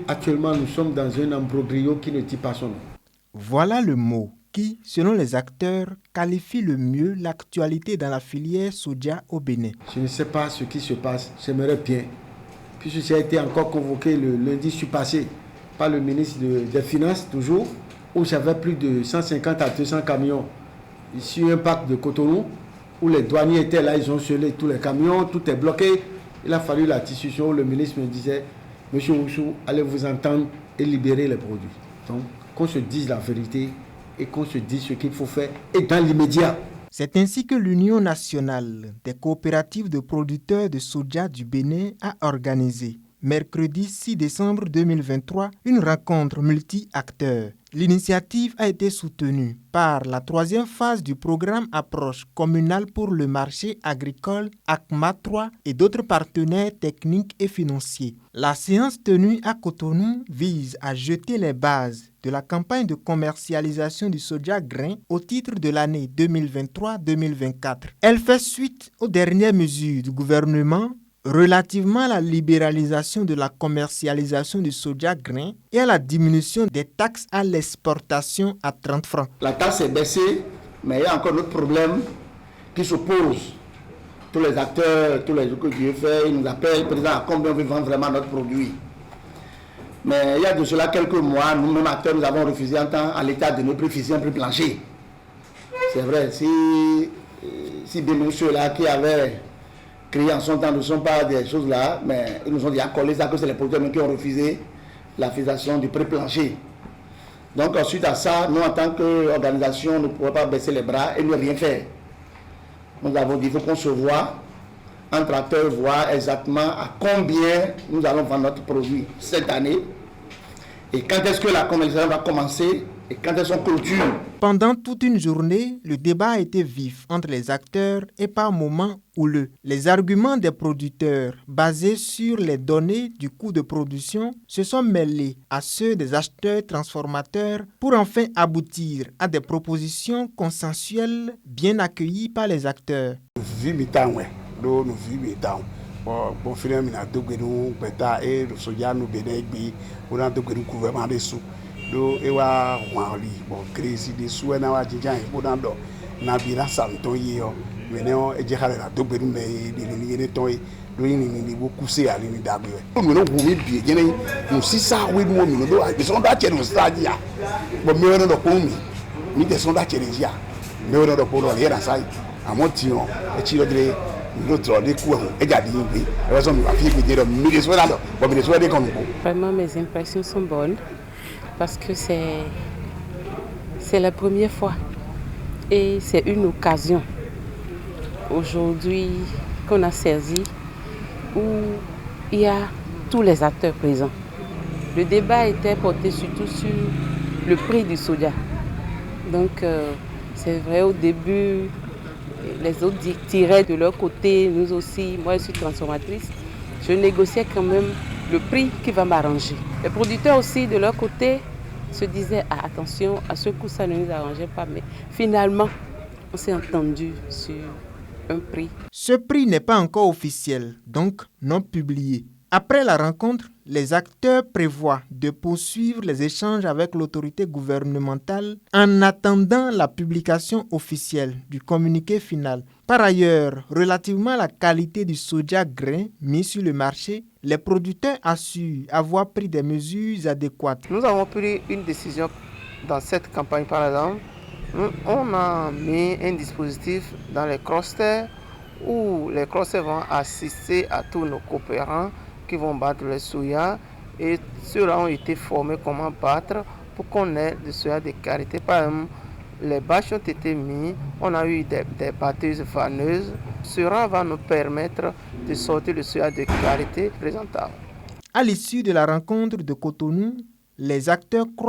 actuellement, nous sommes dans un imbroglio qui ne dit pas son nom. Voilà le mot qui, selon les acteurs, qualifie le mieux l'actualité dans la filière soja au Bénin. Je ne sais pas ce qui se passe, j'aimerais bien, puisque j'ai été encore convoqué le lundi passé par le ministre des Finances, toujours, où j'avais plus de 150 à 200 camions sur un parc de Cotonou, où les douaniers étaient là, ils ont scellé tous les camions, tout est bloqué. Il a fallu la discussion où le ministre me disait, Monsieur Oussou, allez vous entendre et libérer les produits. Donc, qu'on se dise la vérité et qu'on se dise ce qu'il faut faire, et dans l'immédiat. C'est ainsi que l'Union nationale des coopératives de producteurs de soja du Bénin a organisé, mercredi 6 décembre 2023, une rencontre multi-acteurs. L'initiative a été soutenue par la troisième phase du programme Approche communale pour le marché agricole ACMA 3 et d'autres partenaires techniques et financiers. La séance tenue à Cotonou vise à jeter les bases de la campagne de commercialisation du soja grain au titre de l'année 2023-2024. Elle fait suite aux dernières mesures du gouvernement relativement à la libéralisation de la commercialisation du soja grain et à la diminution des taxes à l'exportation à 30 francs. La taxe est baissée, mais il y a encore d'autres problèmes qui se posent. Tous les acteurs, tous les jours que Dieu fait, ils nous appellent, président, à combien on veut vendre vraiment notre produit. Mais il y a de cela quelques mois, nous-mêmes acteurs, nous avons refusé en temps à l'État de nous préciser un prix plancher. C'est vrai, si bien ceux-là qui avaient créé en son temps ne sont pas des choses là, mais ils nous ont dit à coller ça que c'est les producteurs qui ont refusé la fixation du prix plancher. Donc suite à ça, nous en tant qu'organisation, ne pouvons pas baisser les bras et ne rien faire. Nous avons dit qu'il faut qu'on se voit, entre acteurs, voir exactement à combien nous allons vendre notre produit cette année et quand est-ce que la commercialisation va commencer et quand est-ce qu'on clôture. Pendant toute une journée, le débat a été vif entre les acteurs et par moments houleux. Les arguments des producteurs basés sur les données du coût de production se sont mêlés à ceux des acheteurs transformateurs pour enfin aboutir à des propositions consensuelles bien accueillies par les acteurs. Nous vivons bon finalement na dogue nous beta et le soja nous bénéficie on a dogue nous gouvernement des sous do e wa wali bon crazy des sous na wa jinjan e bodan do na bira santo yo meneo e je xale na dogue nous mais ni ton do ni beaucoup c'est ali ni dagwe nous no gumi bi gene nous si ça we nous mi do be son da chere stadia bon me no do ko mi de son da chere dia me no do ko no era sai amotion e ci do dre Vraiment, mes impressions sont bonnes parce que c'est la première fois et c'est une occasion aujourd'hui qu'on a saisi où il y a tous les acteurs présents. Le débat était porté surtout sur le prix du soja. Donc, c'est vrai, au début, les autres tiraient de leur côté, nous aussi, moi je suis transformatrice, je négociais quand même le prix qui va m'arranger. Les producteurs aussi de leur côté se disaient attention, à ce coup ça ne nous arrangeait pas, mais finalement on s'est entendu sur un prix. Ce prix n'est pas encore officiel, donc non publié. Après la rencontre, les acteurs prévoient de poursuivre les échanges avec l'autorité gouvernementale en attendant la publication officielle du communiqué final. Par ailleurs, relativement à la qualité du soja grain mis sur le marché, les producteurs assurent avoir pris des mesures adéquates. Nous avons pris une décision dans cette campagne, par exemple. On a mis un dispositif dans les clusters où les clusters vont assister à tous nos coopérants qui vont battre le soja et ceux-là ont été formés comment battre pour qu'on ait du soja de qualité. Par exemple, les bâches ont été mis, on a eu des batteuses faneuses. Cela va nous permettre de sortir le soja de qualité présentable. À l'issue de la rencontre de Cotonou, les acteurs croient